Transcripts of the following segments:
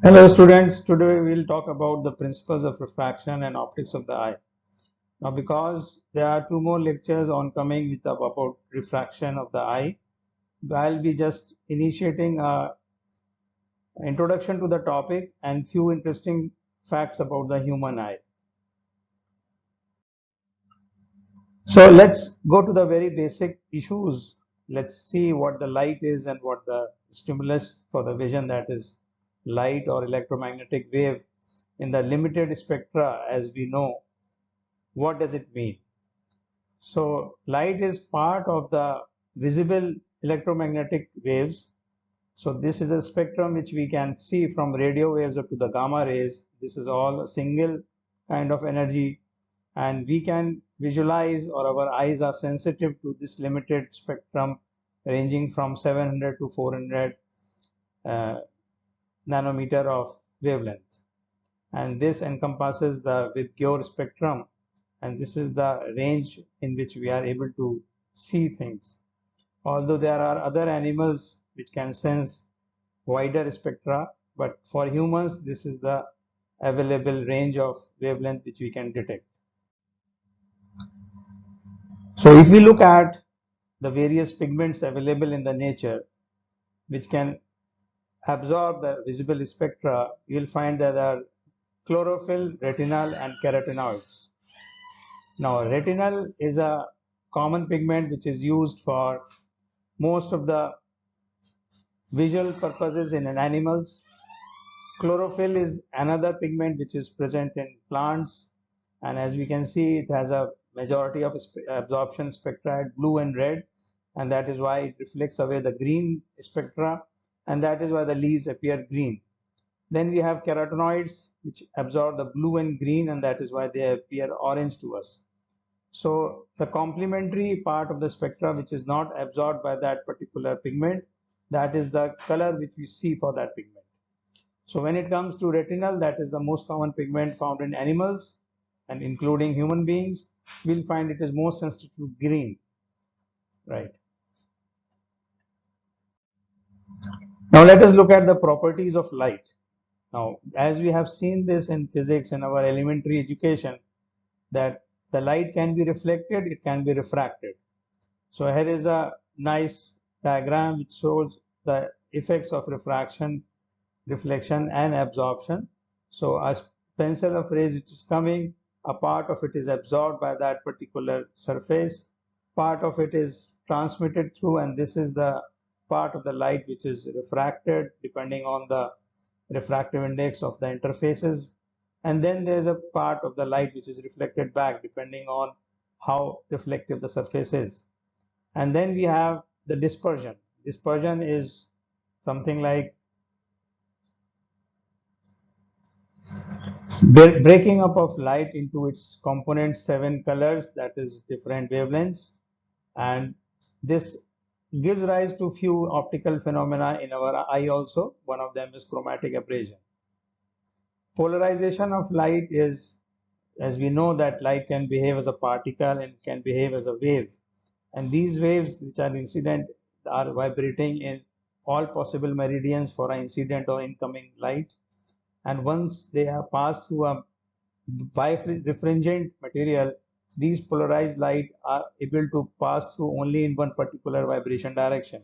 Hello students, today we will talk about the principles of refraction and optics of the eye. Now because there are two more lectures on coming with about refraction of the eye, I'll be just initiating a introduction to the topic and few interesting facts about the human eye. So let's go to the very basic issues. Let's see what the light is and what the stimulus for the vision, that is light or electromagnetic wave in the limited spectra as we know. What does it mean? So light is part of the visible electromagnetic waves. So this is a spectrum which we can see from radio waves up to the gamma rays. This is all a single kind of energy, and we can visualize, or our eyes are sensitive to this limited spectrum ranging from 700 to 400 uh, nanometer of wavelength. And this encompasses the Vibgyor spectrum, and this is the range in which we are able to see things. Although there are other animals which can sense wider spectra, but for humans this is the available range of wavelength which we can detect. So if we look at the various pigments available in the nature which can absorb the visible spectra, you'll find that there are chlorophyll, retinal, and carotenoids. Now, retinal is a common pigment which is used for most of the visual purposes in animals. Chlorophyll is another pigment which is present in plants, and as we can see, it has a majority of absorption spectra at blue and red, and that is why it reflects away the green spectra, and that is why the leaves appear green. Then we have carotenoids which absorb the blue and green, and that is why they appear orange to us. So the complementary part of the spectra which is not absorbed by that particular pigment, that is the color which we see for that pigment. So when it comes to retinal, that is the most common pigment found in animals and including human beings, we'll find it is more sensitive to green, right? Now let us look at the properties of light. Now, as we have seen this in physics in our elementary education, that the light can be reflected, it can be refracted. So here is a nice diagram which shows the effects of refraction, reflection, and absorption. So a pencil of rays which is coming, a part of it is absorbed by that particular surface, part of it is transmitted through, and this is the part of the light which is refracted depending on the refractive index of the interfaces. And then there's a part of the light which is reflected back depending on how reflective the surface is. And then we have the dispersion. Dispersion is something like breaking up of light into its component 7 colors, that is different wavelengths, and this gives rise to few optical phenomena in our eye also. One of them is chromatic aberration. Polarization of light is, as we know, that light can behave as a particle and can behave as a wave, and these waves which are incident are vibrating in all possible meridians for an incident or incoming light, and once they have passed through a birefringent material, these polarized light are able to pass through only in one particular vibration direction,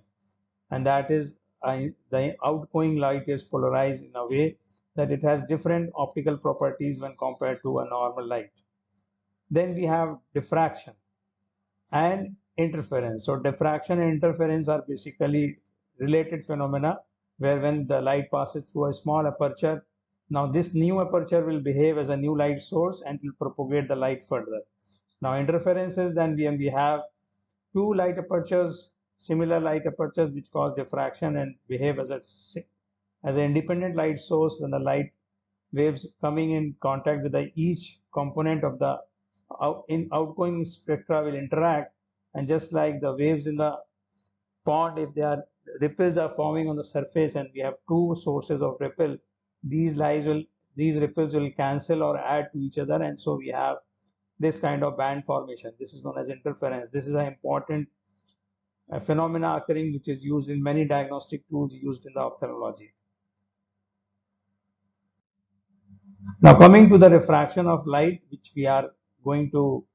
and that is the outgoing light is polarized in a way that it has different optical properties when compared to a normal light. Then we have diffraction and interference. So diffraction and interference are basically related phenomena where when the light passes through a small aperture, now this new aperture will behave as a new light source and will propagate the light further. Now interferences, then we have two light apertures, similar light apertures which cause diffraction and behave as an independent light source when the light waves coming in contact with each component of the outgoing spectra will interact, and just like the waves in the pond, if they are ripples are forming on the surface and we have two sources of ripple, these lies will these ripples will cancel or add to each other, and so we have this kind of band formation. This is known as interference. This is an important phenomena occurring which is used in many diagnostic tools used in the ophthalmology. Now coming to the refraction of light, which we are going to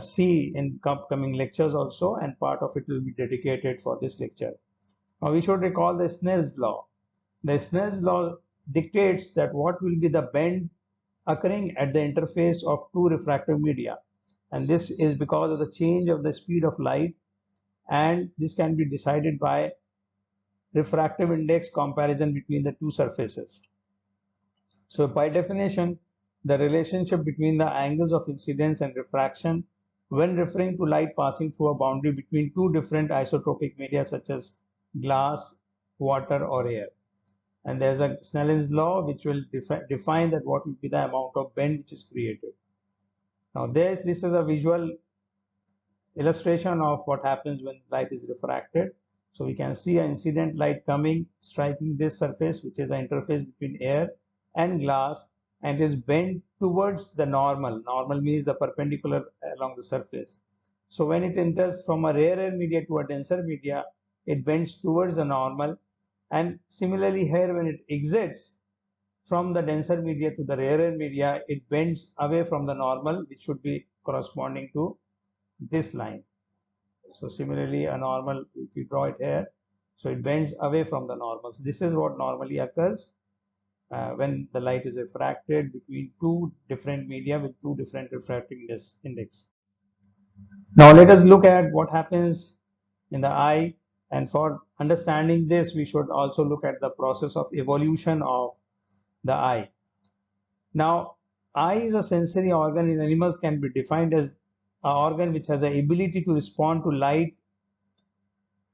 see in upcoming lectures also, and part of it will be dedicated for this lecture. Now we should recall the Snell's law. The Snell's law dictates that what will be the bend occurring at the interface of two refractive media, and this is because of the change of the speed of light, and this can be decided by refractive index comparison between the two surfaces. So by definition, the relationship between the angles of incidence and refraction when referring to light passing through a boundary between two different isotropic media such as glass, water, or air. And there's a Snellen's law which will define that what will be the amount of bend which is created. Now this is a visual illustration of what happens when light is refracted. So we can see an incident light coming, striking this surface, which is the interface between air and glass, and is bent towards the normal. Normal means the perpendicular along the surface. So when it enters from a rarer media to a denser media, it bends towards the normal. And similarly here, when it exits from the denser media to the rarer media, it bends away from the normal, which should be corresponding to this line. So similarly, a normal, if we draw it here, so it bends away from the normal. So this is what normally occurs when the light is refracted between two different media with two different refracting index. Now let us look at what happens in the eye, and for understanding this, we should also look at the process of evolution of the eye. Now, eye is a sensory organ in animals, can be defined as an organ which has the ability to respond to light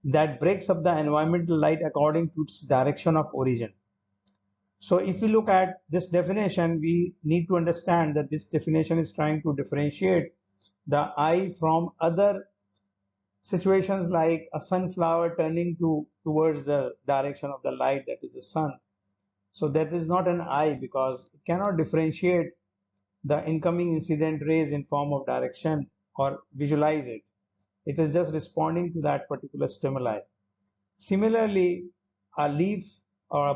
that breaks up the environmental light according to its direction of origin. So if we look at this definition, we need to understand that this definition is trying to differentiate the eye from other situations like a sunflower turning towards the direction of the light, that is the sun. So that is not an eye because it cannot differentiate the incoming incident rays in form of direction or visualize it. It is just responding to that particular stimuli. Similarly, a leaf or a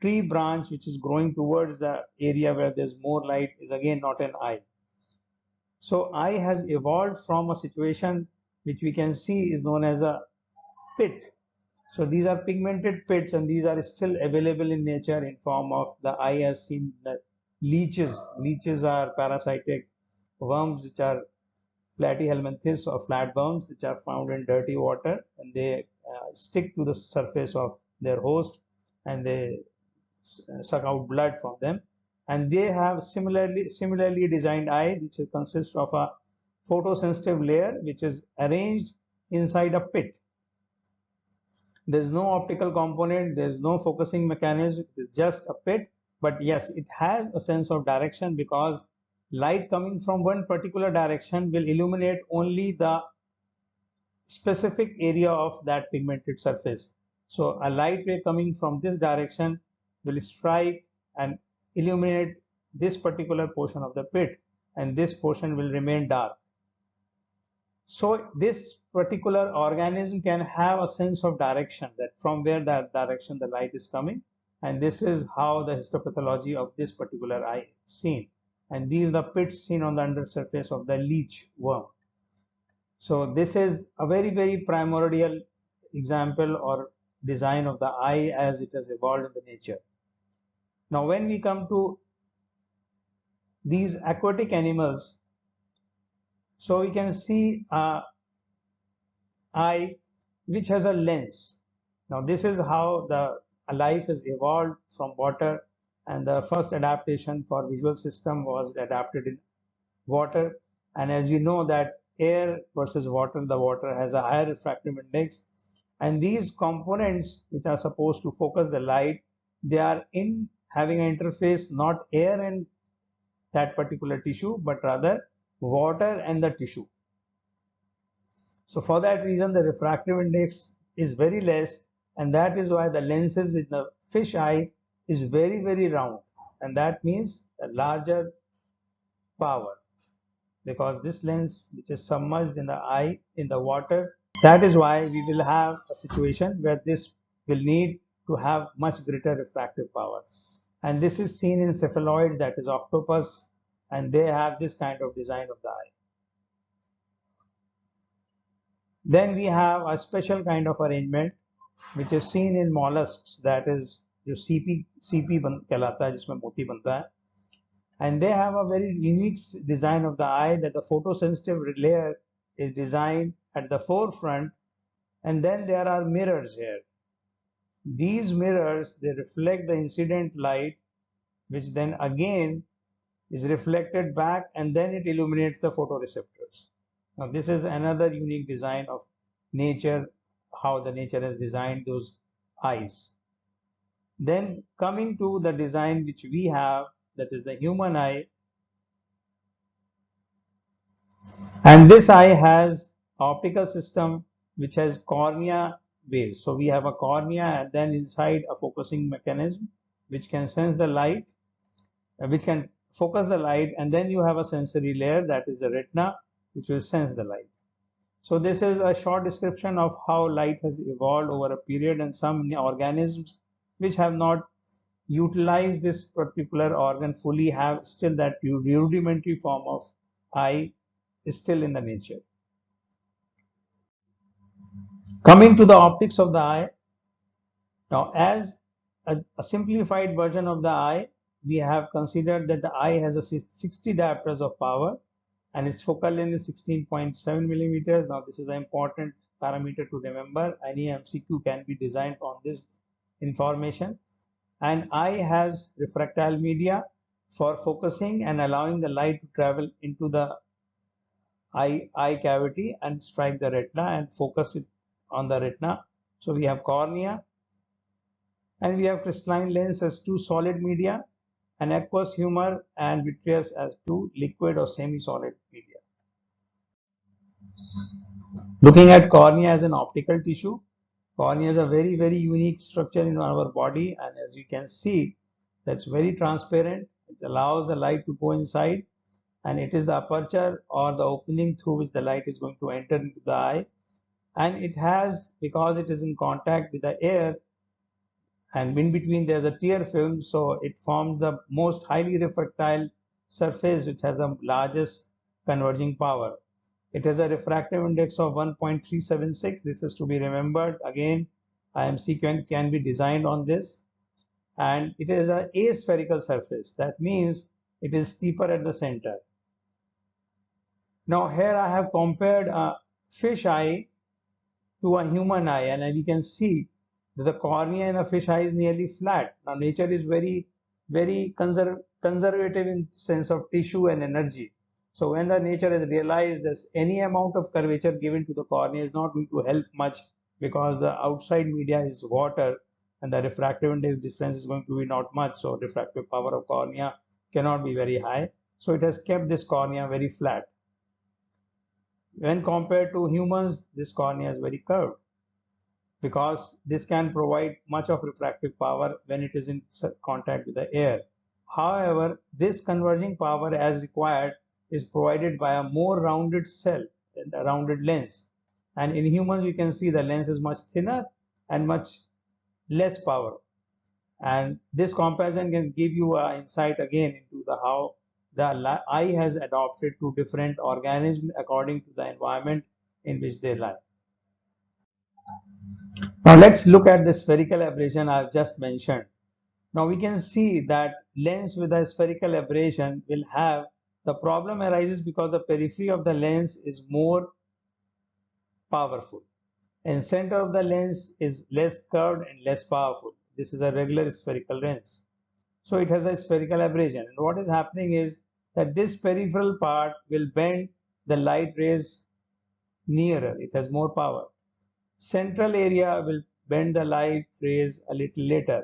tree branch which is growing towards the area where there's more light is again not an eye. So eye has evolved from a situation which we can see is known as a pit. So these are pigmented pits, and these are still available in nature in form of the eye has seen the leeches. Leeches are parasitic worms which are platyhelminthes or flatworms which are found in dirty water, and they stick to the surface of their host, and they suck out blood from them. And they have similarly designed eye which consists of a photosensitive layer which is arranged inside a pit. There's no optical component, there's no focusing mechanism, it's just a pit. But yes, it has a sense of direction because light coming from one particular direction will illuminate only the specific area of that pigmented surface. So a light ray coming from this direction will strike and illuminate this particular portion of the pit, and this portion will remain dark. So this particular organism can have a sense of direction, that from where that direction the light is coming, and this is how the histopathology of this particular eye is seen. And these are the pits seen on the undersurface of the leech worm. So this is a very primordial example or design of the eye as it has evolved in the nature. Now when we come to these aquatic animals, so we can see a eye which has a lens. Now this is how the life has evolved from water, and the first adaptation for visual system was adapted in water. And as you know that air versus water, the water has a higher refractive index, and these components which are supposed to focus the light, they are in having an interface, not air and that particular tissue, but rather water and the tissue. So for that reason, the refractive index is very less, and that is why the lenses with the fish eye is very round, and that means a larger power, because this lens which is submerged in the eye in the water, that is why we will have a situation where this will need to have much greater refractive power. And this is seen in cephaloid, that is octopus, and they have this kind of design of the eye. Then we have a special kind of arrangement which is seen in mollusks, that is जो CP कहलाता है, जिसमें मोती बनता है. And they have a very unique design of the eye, that the photosensitive layer is designed at the forefront, and then there are mirrors here. These mirrors, they reflect the incident light, which then again is reflected back, and then it illuminates the photoreceptors. Now this is another unique design of nature, how the nature has designed those eyes. Then coming to the design which we have, that is the human eye. And this eye has optical system which has cornea base. So we have a cornea, and then inside a focusing mechanism which can sense the light, which can focus the light, and then you have a sensory layer, that is the retina, which will sense the light. So this is a short description of how light has evolved over a period, and some organisms which have not utilized this particular organ fully have still that rudimentary form of eye is still in the nature. Coming to the optics of the eye, now as a simplified version of the eye, we have considered that the eye has a 60 diopters of power, and its focal length is 16.7 millimeters. Now this is an important parameter to remember. Any MCQ can be designed on this information. And eye has refractile media for focusing and allowing the light to travel into the eye cavity and strike the retina and focus it on the retina. So we have cornea, and we have crystalline lens as two solid media, and aqueous humor and vitreous as two liquid or semi-solid media. Looking at cornea as an optical tissue, cornea is a very, very unique structure in our body, and as you can see, that's very transparent. It allows the light to go inside, and it is the aperture or the opening through which the light is going to enter into the eye. And it has, because it is in contact with the air, and in between there's a tear film, so it forms the most highly refractile surface which has the largest converging power. It has a refractive index of 1.376. This is to be remembered. Again, IMC can be designed on this. And it is an aspherical surface. That means it is steeper at the center. Now here I have compared a fish eye to a human eye, and as you can see that the cornea in a fish eye is nearly flat. Now nature is very, very conservative in sense of tissue and energy. So when the nature has realized that any amount of curvature given to the cornea is not going to help much, because the outside media is water and the refractive index difference is going to be not much, so refractive power of cornea cannot be very high. So it has kept this cornea very flat. When compared to humans, this cornea is very curved, because this can provide much of refractive power when it is in contact with the air. However, this converging power as required is provided by a more rounded cell, a rounded lens. And in humans, you can see the lens is much thinner and much less power. And this comparison can give you an insight again into how the eye has adapted to different organisms according to the environment in which they live. Now let's look at the spherical aberration I've just mentioned. Now we can see that lens with a spherical aberration will have, the problem arises because the periphery of the lens is more powerful, and center of the lens is less curved and less powerful. This is a regular spherical lens. So it has a spherical aberration, and what is happening is that this peripheral part will bend the light rays nearer. It has more power. Central area will bend the light rays a little later.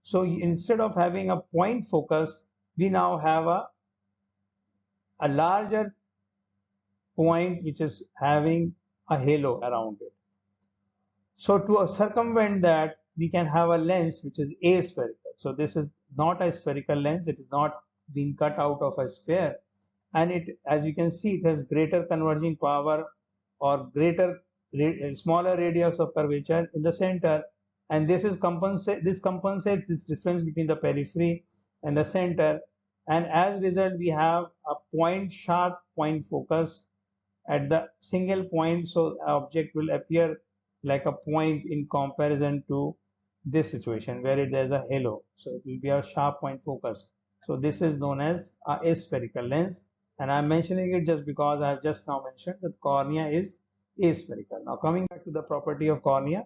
So instead of having a point focus, we now have a larger point which is having a halo around it. So to circumvent that, we can have a lens which is aspherical. So this is not a spherical lens. It is not being cut out of a sphere. And it, as you can see, it has greater converging power, or smaller radius of curvature in the center. And this compensates this difference between the periphery and the center, and as a result we have a point sharp point focus at the single point, so object will appear like a point in comparison to this situation where there's a halo, so it will be a sharp point focus. So this is known as a aspherical lens, and I'm mentioning it just because I've just now mentioned that cornea is aspherical. Now coming back to the property of cornea,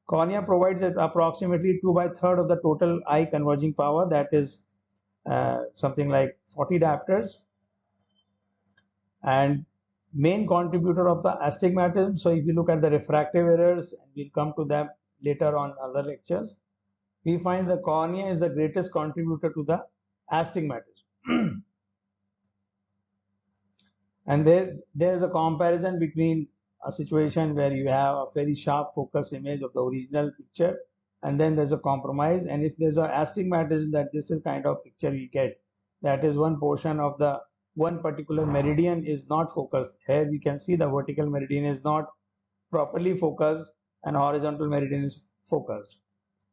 cornea provides approximately 2 by 3rd of the total eye converging power, that is something like 40 diopters, and main contributor of the astigmatism. So if you look at the refractive errors, and we'll come to them later on other lectures, we find the cornea is the greatest contributor to the astigmatism. And there's a comparison between a situation where you have a very sharp focus image of the original picture, and then there's a compromise, and if there's a astigmatism, that this is kind of picture you get, that is one portion of the one particular meridian is not focused. Here we can see the vertical meridian is not properly focused and horizontal meridian is focused,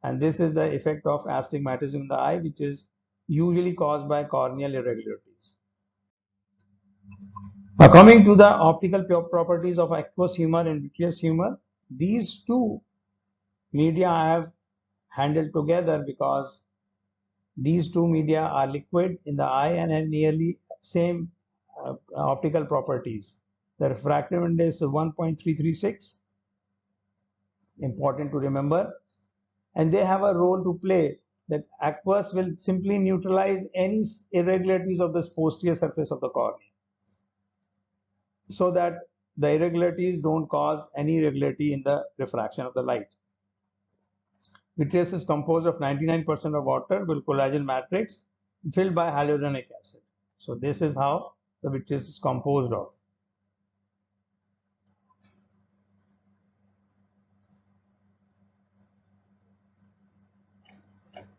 and this is the effect of astigmatism in the eye, which is usually caused by corneal irregularities. Now coming to the optical properties of aqueous humor and vitreous humor, these two media I have handled together because these two media are liquid in the eye and have nearly same optical properties. The refractive index is 1.336, important to remember, and they have a role to play. That aqueous will simply neutralize any irregularities of this posterior surface of the cornea, so that the irregularities don't cause any irregularity in the refraction of the light. Vitreous is composed of 99% of water with collagen matrix filled by hyaluronic acid. So this is how the vitreous is composed of.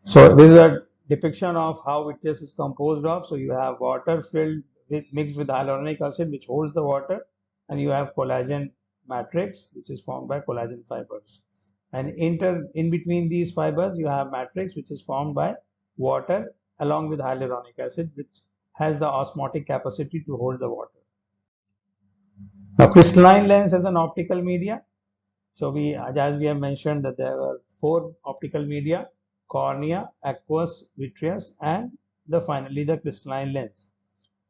So this is a depiction of how vitreous is composed of. So you have water filled with mixed with hyaluronic acid, which holds the water, and you have collagen matrix, which is formed by collagen fibers. And in between these fibers, you have matrix, which is formed by water along with hyaluronic acid, which has the osmotic capacity to hold the water. Now, crystalline lens as an optical media. So as we have mentioned, that there are 4 optical media: cornea, aqueous, vitreous, and finally the crystalline lens.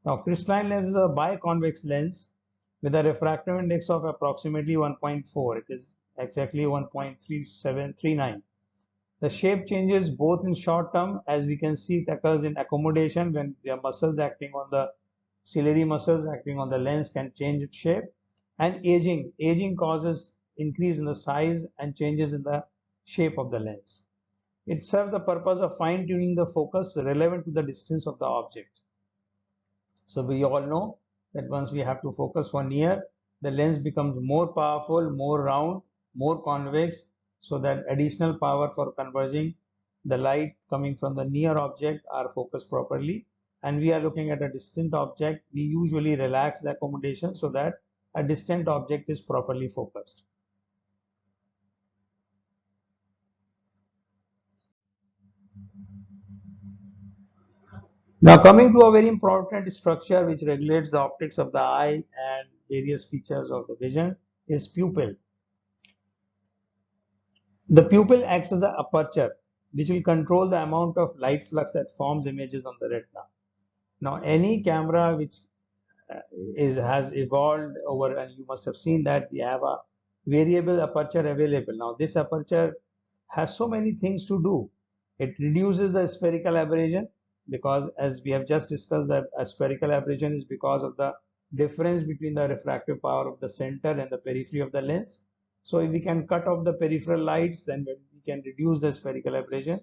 Now, crystalline lens is a biconvex lens with a refractive index of approximately 1.4. It is exactly 1.3739. The shape changes both in short term, as we can see it occurs in accommodation when there are muscles acting on the ciliary muscles acting on the lens can change its shape, and aging. Aging causes increase in the size and changes in the shape of the lens. It serves the purpose of fine tuning the focus relevant to the distance of the object. So we all know that once we have to focus for near, the lens becomes more powerful, more round, more convex, so that additional power for converging the light coming from the near object are focused properly. And we are looking at a distant object, we usually relax the accommodation so that a distant object is properly focused. Now coming to a very important structure which regulates the optics of the eye and various features of the vision is pupil. The pupil acts as an aperture which will control the amount of light flux that forms images on the retina. Now any camera which has evolved over, and you must have seen that we have a variable aperture available. Now this aperture has so many things to do. It reduces the spherical aberration, because as we have just discussed that a spherical aberration is because of the difference between the refractive power of the center and the periphery of the lens. So if we can cut off the peripheral lights, then we can reduce the spherical aberration.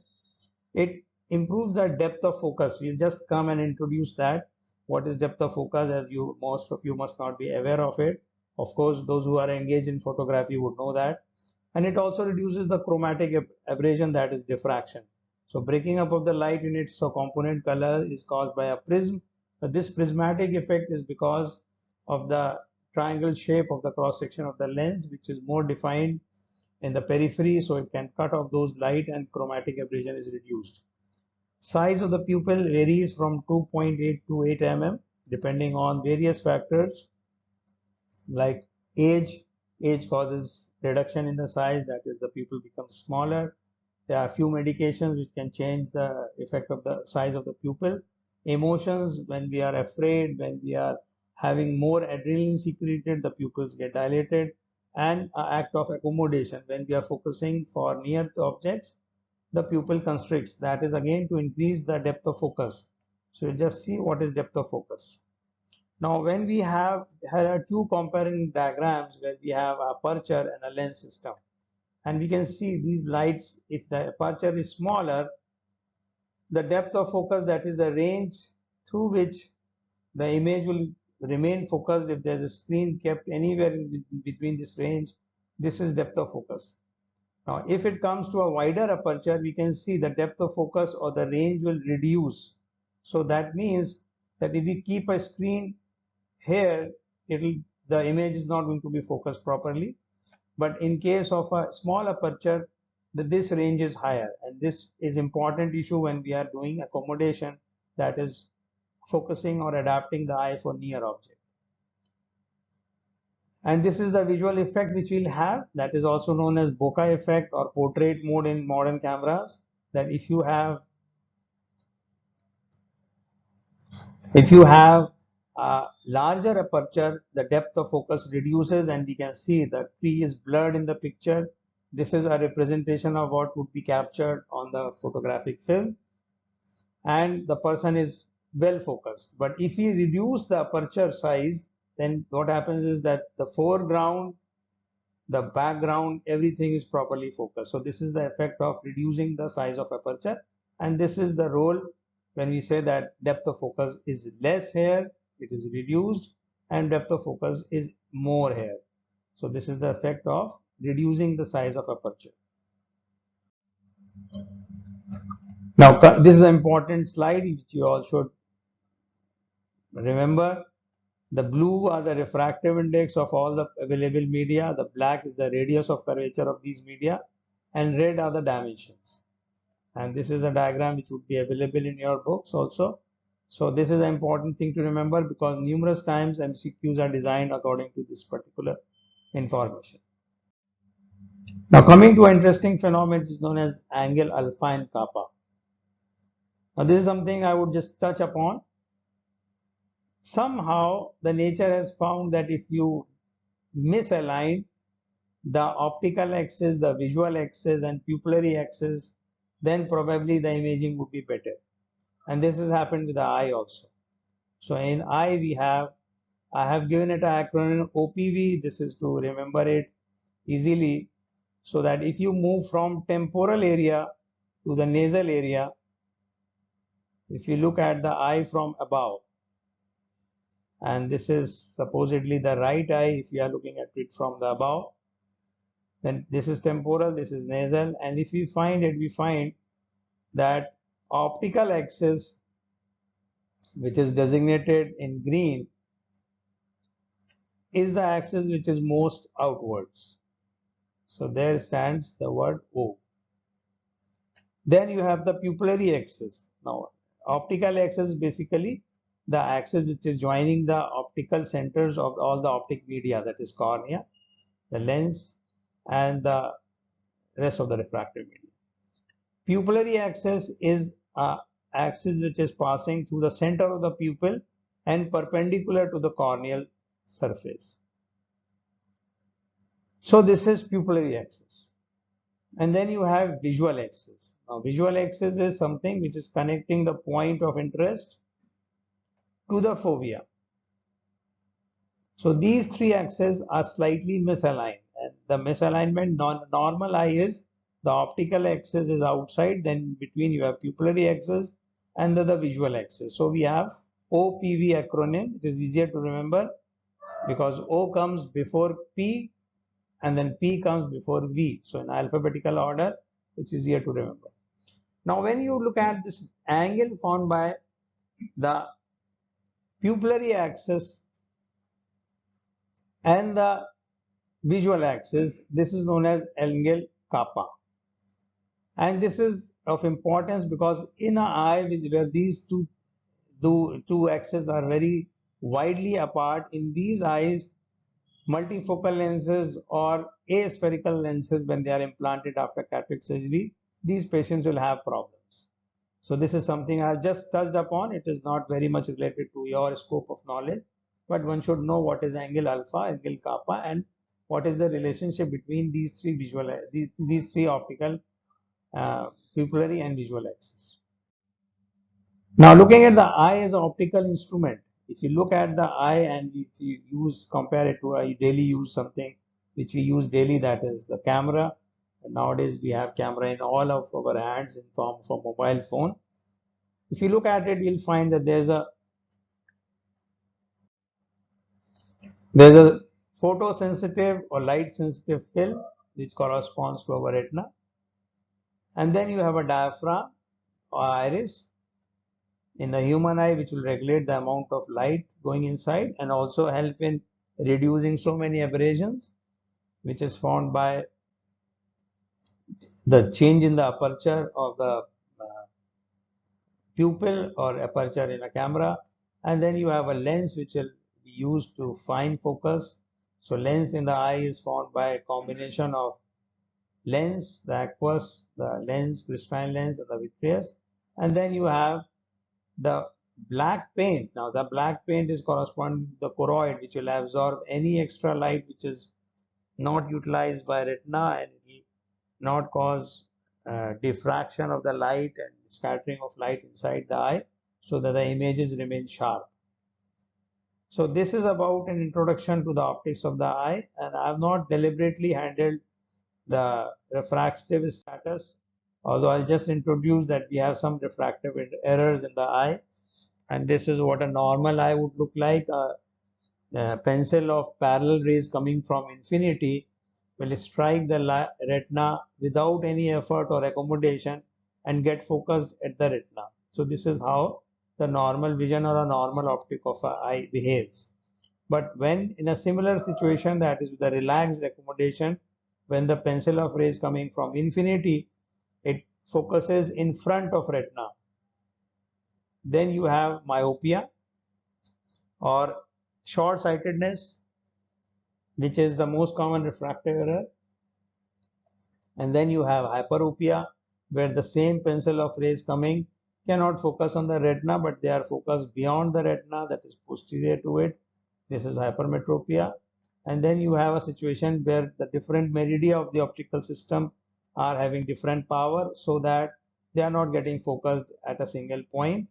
It improves the depth of focus. We'll just come and introduce that. What is depth of focus, as most of you must not be aware of it. Of course, those who are engaged in photography would know that. And it also reduces the chromatic aberration, that is diffraction. So breaking up of the light in its component color is caused by a prism. But this prismatic effect is because of the triangle shape of the cross section of the lens, which is more defined in the periphery, so it can cut off those light and chromatic aberration is reduced. Size of the pupil varies from 2.8 to 8 mm depending on various factors like age. Age causes reduction in the size, that is, the pupil becomes smaller. There are few medications which can change the effect of the size of the pupil. Emotions, when we are afraid, when we are having more adrenaline secreted, the pupils get dilated. And an act of accommodation, when we are focusing for near objects, the pupil constricts. That is again to increase the depth of focus. So you just see what is depth of focus. Now, when we have two comparing diagrams where we have a aperture and a lens system, and we can see these lights, if the aperture is smaller, the depth of focus, that is the range through which the image will remain focused, if there's a screen kept anywhere in between this range, this is depth of focus. Now, if it comes to a wider aperture, we can see the depth of focus or the range will reduce. So that means that if we keep a screen here, the image is not going to be focused properly. But in case of a small aperture, this range is higher, and this is important issue when we are doing accommodation, that is focusing or adapting the eye for near object. And this is the visual effect which we'll have, that is also known as bokeh effect or portrait mode in modern cameras. That if you have a larger aperture, the depth of focus reduces, and we can see the tree is blurred in the picture. This is a representation of what would be captured on the photographic film, and the person is well focused. But if we reduce the aperture size, then what happens is that the foreground, the background, everything is properly focused. So this is the effect of reducing the size of aperture, and this is the role when we say that depth of focus is less here, it is reduced, and depth of focus is more here. So this is the effect of reducing the size of aperture. Now this is an important slide which you all should remember. The blue are the refractive index of all the available media, the black is the radius of curvature of these media, and red are the dimensions. And this is a diagram which would be available in your books also. So this is an important thing to remember, because numerous times MCQs are designed according to this particular information. Now coming to an interesting phenomenon which is known as angle alpha and kappa. Now this is something I would just touch upon. Somehow the nature has found that if you misalign the optical axis, the visual axis, and pupillary axis, then probably the imaging would be better. And this has happened with the eye also. So in eye I have given it an acronym OPV. This is to remember it easily, so that if you move from temporal area to the nasal area, if you look at the eye from above, and this is supposedly the right eye, if you are looking at it from the above, then this is temporal, this is nasal, and if we find that optical axis, which is designated in green, is the axis which is most outwards. So there stands the word O. Then you have the pupillary axis. Now, optical axis basically the axis which is joining the optical centers of all the optic media, that is cornea, the lens, and the rest of the refractive media. Pupillary axis is a axis which is passing through the center of the pupil and perpendicular to the corneal surface. So this is pupillary axis. And then you have visual axis. Now visual axis is something which is connecting the point of interest to the fovea. So these three axes are slightly misaligned, and the misalignment normal eye is the optical axis is outside, then between you have pupillary axis and the visual axis. So we have OPV acronym. It is easier to remember because O comes before P and then P comes before V. So in alphabetical order, it's easier to remember. Now when you look at this angle formed by the pupillary axis and the visual axis, this is known as angle kappa. And this is of importance because in an eye where these two axes are very widely apart, in these eyes, multifocal lenses or aspherical lenses, when they are implanted after cataract surgery, these patients will have problems. So this is something I just touched upon. It is not very much related to your scope of knowledge, but one should know what is angle alpha, angle kappa, and what is the relationship between these three optical pupillary and visual axis. Now, looking at the eye as an optical instrument, if you look at the eye and if you compare it to a daily use something which we use daily, that is the camera. And nowadays, we have camera in all of our hands in form of a mobile phone. If you look at it, you'll find that there's a photosensitive or light sensitive film which corresponds to our retina, and then you have a diaphragm or iris in the human eye, which will regulate the amount of light going inside and also help in reducing so many aberrations, which is found by the change in the aperture of the pupil or aperture in a camera. And then you have a lens which will be used to fine focus. So lens in the eye is formed by a combination of lens, the aqueous, the lens, crystalline lens, and the vitreous. And then you have the black paint. Now the black paint is corresponding to the choroid, which will absorb any extra light which is not utilized by retina, and it will not cause diffraction of the light and scattering of light inside the eye, so that the images remain sharp. So this is about an introduction to the optics of the eye, and I have not deliberately handled the refractive status, although I'll just introduce that we have some refractive errors in the eye, and this is what a normal eye would look like. A pencil of parallel rays coming from infinity will strike the retina without any effort or accommodation and get focused at the retina. So this is how the normal vision or a normal optic of an eye behaves. But when in a similar situation, that is with a relaxed accommodation, when the pencil of rays coming from infinity, it focuses in front of retina, then you have myopia or short-sightedness, which is the most common refractive error. And then you have hyperopia, where the same pencil of rays coming cannot focus on the retina, but they are focused beyond the retina, that is posterior to it. This is hypermetropia. And then you have a situation where the different meridia of the optical system are having different power, so that they are not getting focused at a single point,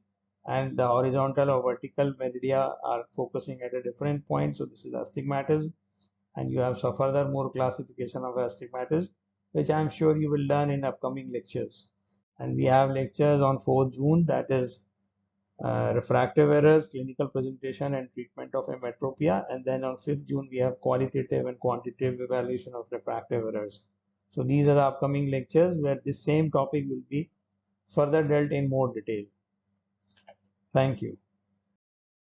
and the horizontal or vertical meridia are focusing at a different point. So this is astigmatism, and you have some further more classification of astigmatism, which I'm sure you will learn in upcoming lectures. And we have lectures on 4th June, that is refractive errors, clinical presentation and treatment of emetropia. And then on 5th June, we have qualitative and quantitative evaluation of refractive errors. So these are the upcoming lectures where this same topic will be further dealt in more detail. Thank you.